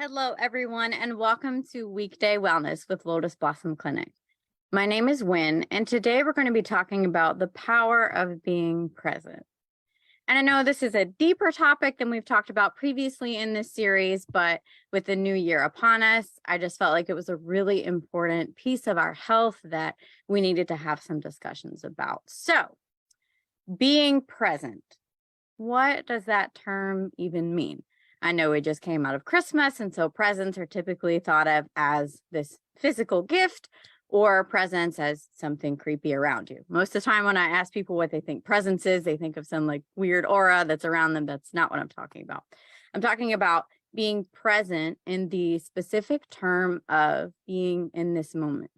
Hello, everyone, and welcome to Weekday Wellness with Lotus Blossom Clinic. My name is Wynn, and today we're going to be talking about the power of being present. And I know this is a deeper topic than we've talked about previously in this series, but with the new year upon us, I just felt like it was a really important piece of our health that we needed to have some discussions about. So, being present, what does that term even mean? I know we just came out of Christmas, and so presents are typically thought of as this physical gift or presents as something creepy around you. Most of the time when I ask people what they think presence is, they think of some like weird aura that's around them. That's not what I'm talking about. I'm talking about being present in the specific term of being in this moment.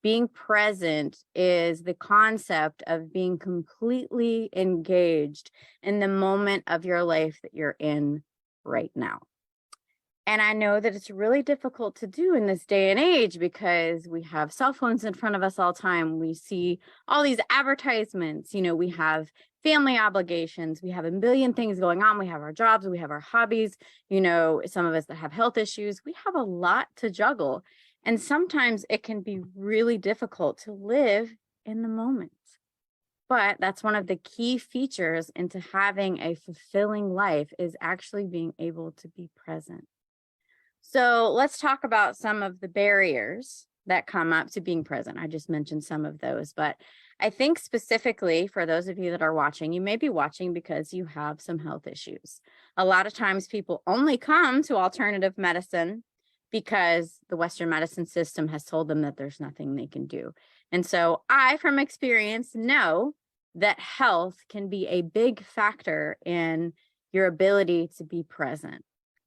Being present is the concept of being completely engaged in the moment of your life that you're in right now. And I know that it's really difficult to do in this day and age because we have cell phones in front of us all the time. We see all these advertisements, we have family obligations, we have a million things going on. We have our jobs, we have our hobbies, some of us that have health issues. We have a lot to juggle. And sometimes it can be really difficult to live in the moment. But that's one of the key features into having a fulfilling life is actually being able to be present. So let's talk about some of the barriers that come up to being present. I just mentioned some of those, but I think specifically for those of you that are watching, you may be watching because you have some health issues. A lot of times people only come to alternative medicine because the Western medicine system has told them that there's nothing they can do. And so I, from experience, know that health can be a big factor in your ability to be present.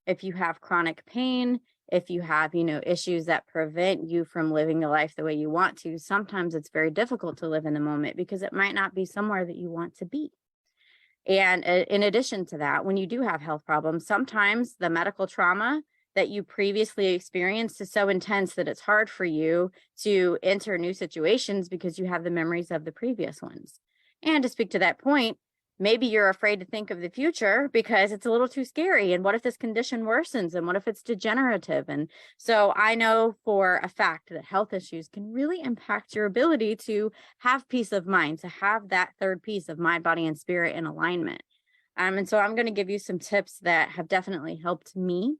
If you have chronic pain, if you have, issues that prevent you from living the life the way you want to, sometimes it's very difficult to live in the moment because it might not be somewhere that you want to be. And in addition to that, when you do have health problems, sometimes the medical trauma that you previously experienced is so intense that it's hard for you to enter new situations because you have the memories of the previous ones. And to speak to that point, maybe you're afraid to think of the future because it's a little too scary. And what if this condition worsens? And what if it's degenerative? And so I know for a fact that health issues can really impact your ability to have peace of mind, to have that third piece of mind, body, and spirit in alignment. And so I'm going to give you some tips that have definitely helped me.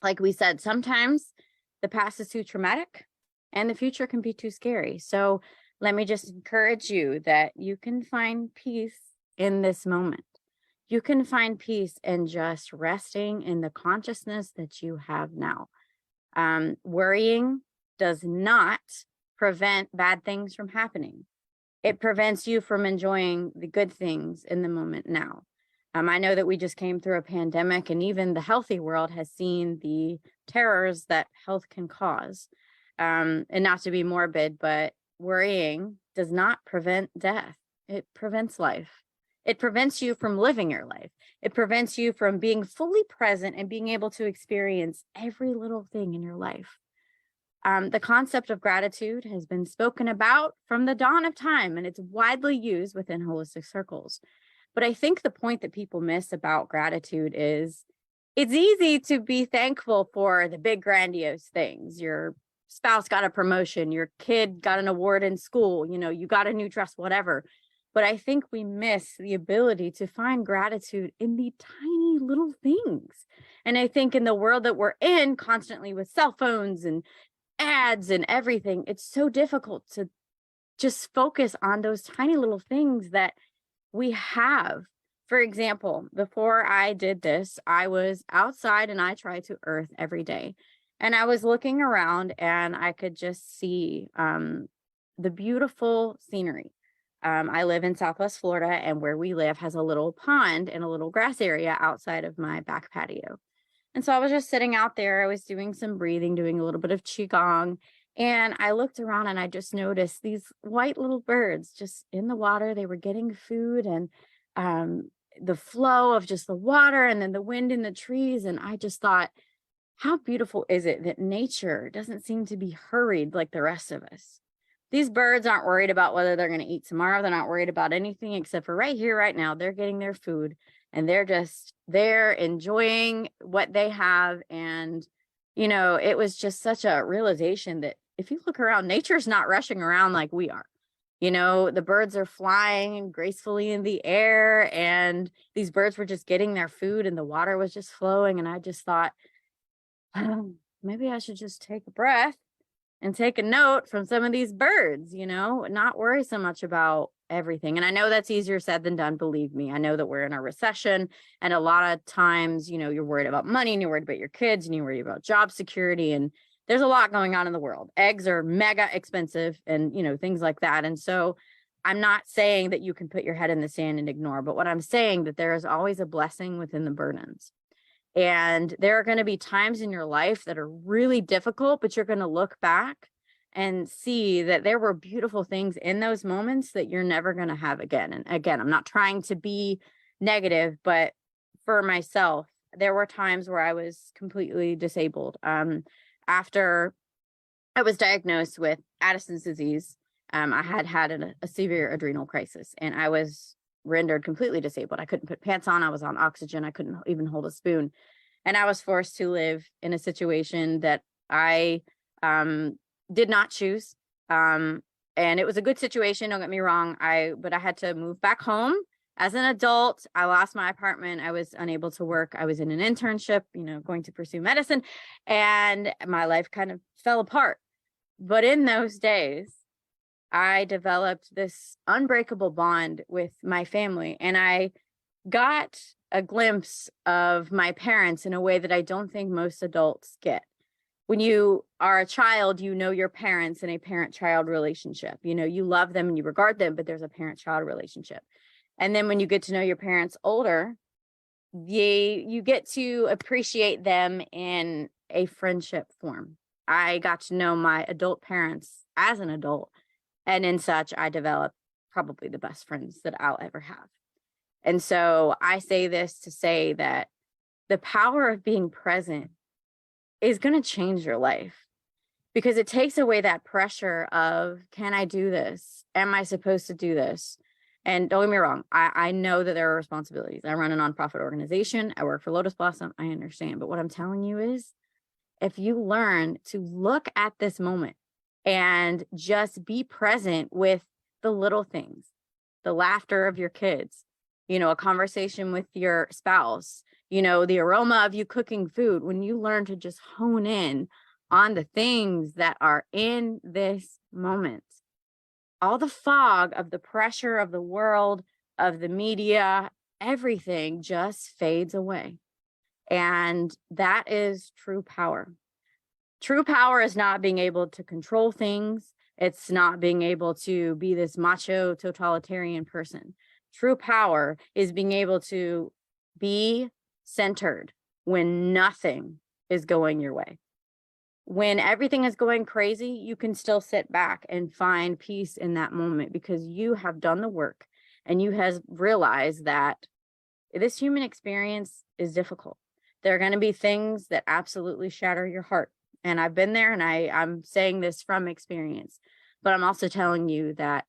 Like we said, sometimes the past is too traumatic and the future can be too scary. So let me just encourage you that you can find peace in this moment. You can find peace in just resting in the consciousness that you have now. Worrying does not prevent bad things from happening. It prevents you from enjoying the good things in the moment now. I know that we just came through a pandemic, and even the healthy world has seen the terrors that health can cause. And not to be morbid, but worrying does not prevent death. It prevents life. It prevents you from living your life. It prevents you from being fully present and being able to experience every little thing in your life. The concept of gratitude has been spoken about from the dawn of time, and it's widely used within holistic circles. But I think the point that people miss about gratitude is it's easy to be thankful for the big grandiose things. Your spouse got a promotion, your kid got an award in school, you got a new dress, whatever. But I think we miss the ability to find gratitude in the tiny little things. And I think in the world that we're in constantly with cell phones and ads and everything, it's so difficult to just focus on those tiny little things that we have. For example, before I did this, I was outside and I tried to earth every day. And I was looking around and I could just see the beautiful scenery. I live in Southwest Florida, and where we live has a little pond and a little grass area outside of my back patio. And so I was just sitting out there. I was doing some breathing, doing a little bit of Qigong. And I looked around and I just noticed these white little birds just in the water. They were getting food, and the flow of just the water and then the wind in the trees. And I just thought, how beautiful is it that nature doesn't seem to be hurried like the rest of us? These birds aren't worried about whether they're going to eat tomorrow. They're not worried about anything except for right here, right now. They're getting their food and they're enjoying what they have. And, it was just such a realization that if you look around, nature's not rushing around like we are. The birds are flying gracefully in the air, and these birds were just getting their food, and the water was just flowing. And I just thought, maybe I should just take a breath and take a note from some of these birds, not worry so much about everything. And I know that's easier said than done. Believe me, I know that we're in a recession, and a lot of times, you're worried about money, and you're worried about your kids, and you're worried about job security, and there's a lot going on in the world. Eggs are mega expensive, and, things like that. And so I'm not saying that you can put your head in the sand and ignore, but what I'm saying that there is always a blessing within the burdens. And there are going to be times in your life that are really difficult, but you're going to look back and see that there were beautiful things in those moments that you're never going to have again. And again, I'm not trying to be negative, but for myself, there were times where I was completely disabled. After I was diagnosed with Addison's disease, I had a severe adrenal crisis, and I was rendered completely disabled. I couldn't put pants on. I was on oxygen. I couldn't even hold a spoon. And I was forced to live in a situation that I did not choose. And it was a good situation, don't get me wrong. But I had to move back home as an adult. I lost my apartment. I was unable to work. I was in an internship, going to pursue medicine, and my life kind of fell apart. But in those days, I developed this unbreakable bond with my family, and I got a glimpse of my parents in a way that I don't think most adults get. When you are a child, your parents in a parent-child relationship. You love them and you regard them, but there's a parent-child relationship. And then when you get to know your parents older, you get to appreciate them in a friendship form. I got to know my adult parents as an adult, and in such, I developed probably the best friends that I'll ever have. And so I say this to say that the power of being present is going to change your life, because it takes away that pressure of, can I do this? Am I supposed to do this? And don't get me wrong, I know that there are responsibilities. I run a nonprofit organization. I work for Lotus Blossom. I understand. But what I'm telling you is, if you learn to look at this moment and just be present with the little things, the laughter of your kids, a conversation with your spouse, the aroma of you cooking food, when you learn to just hone in on the things that are in this moment, all the fog of the pressure of the world, of the media, everything just fades away. And that is true power. True power is not being able to control things. It's not being able to be this macho totalitarian person. True power is being able to be centered when nothing is going your way. When everything is going crazy, you can still sit back and find peace in that moment, because you have done the work and you have realized that this human experience is difficult. There are going to be things that absolutely shatter your heart. And I've been there, and I'm saying this from experience, but I'm also telling you that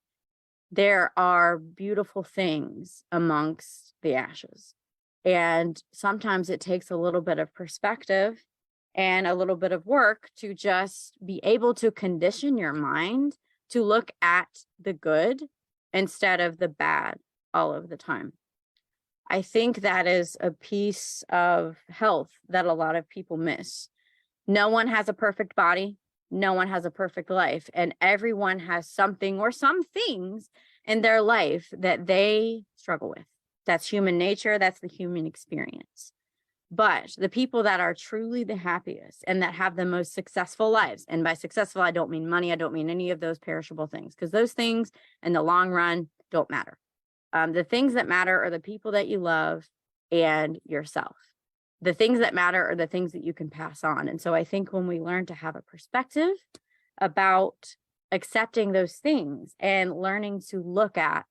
there are beautiful things amongst the ashes. And sometimes it takes a little bit of perspective and a little bit of work to just be able to condition your mind to look at the good instead of the bad all of the time. I think that is a piece of health that a lot of people miss. No one has a perfect body. No one has a perfect life. And everyone has something or some things in their life that they struggle with. That's human nature. That's the human experience. But the people that are truly the happiest and that have the most successful lives, and by successful, I don't mean money. I don't mean any of those perishable things, because those things in the long run don't matter. The things that matter are the people that you love and yourself. The things that matter are the things that you can pass on. And so I think when we learn to have a perspective about accepting those things and learning to look at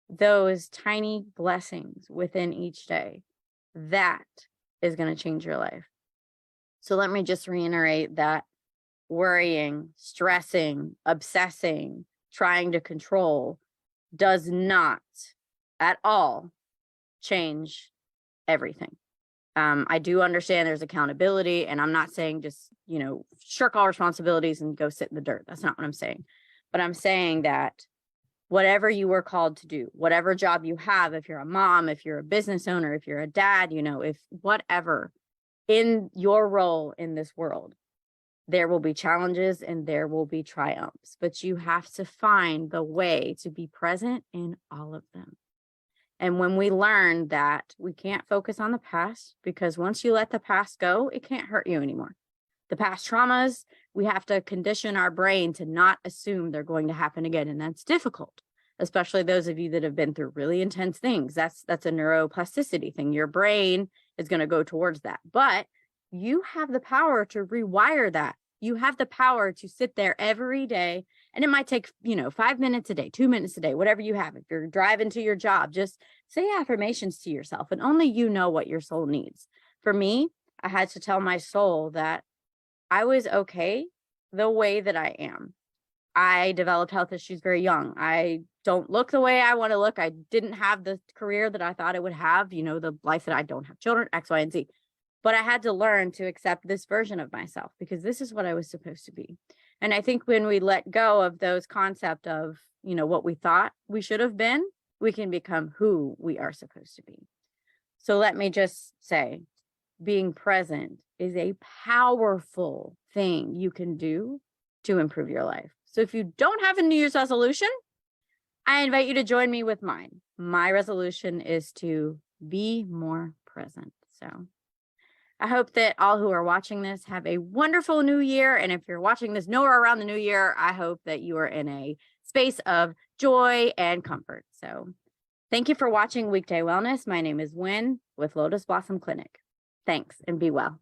those tiny blessings within each day, that is going to change your life. So let me just reiterate that worrying, stressing, obsessing, trying to control does not at all change everything. I do understand there's accountability, and I'm not saying just, shirk all responsibilities and go sit in the dirt. That's not what I'm saying. But I'm saying that whatever you were called to do, whatever job you have, if you're a mom, if you're a business owner, if you're a dad, if whatever in your role in this world, there will be challenges and there will be triumphs, but you have to find the way to be present in all of them. And when we learn that we can't focus on the past, because once you let the past go, it can't hurt you anymore. The past traumas, we have to condition our brain to not assume they're going to happen again. And that's difficult, especially those of you that have been through really intense things. That's a neuroplasticity thing. Your brain is going to go towards that. But you have the power to rewire that. You have the power to sit there every day. And it might take, 5 minutes a day, 2 minutes a day, whatever you have. If you're driving to your job, just say affirmations to yourself, and only you know what your soul needs. For me, I had to tell my soul that I was okay the way that I am. I developed health issues very young. I don't look the way I want to look. I didn't have the career that I thought I would have, the life that I don't have children, X, Y, and Z. But I had to learn to accept this version of myself because this is what I was supposed to be. And I think when we let go of those concepts of, what we thought we should have been, we can become who we are supposed to be. So let me just say, being present is a powerful thing you can do to improve your life. So if you don't have a New Year's resolution, I invite you to join me with mine. My resolution is to be more present. So I hope that all who are watching this have a wonderful new year. And if you're watching this nowhere around the new year, I hope that you are in a space of joy and comfort. So thank you for watching Weekday Wellness. My name is Wynn with Lotus Blossom Clinic. Thanks, and be well.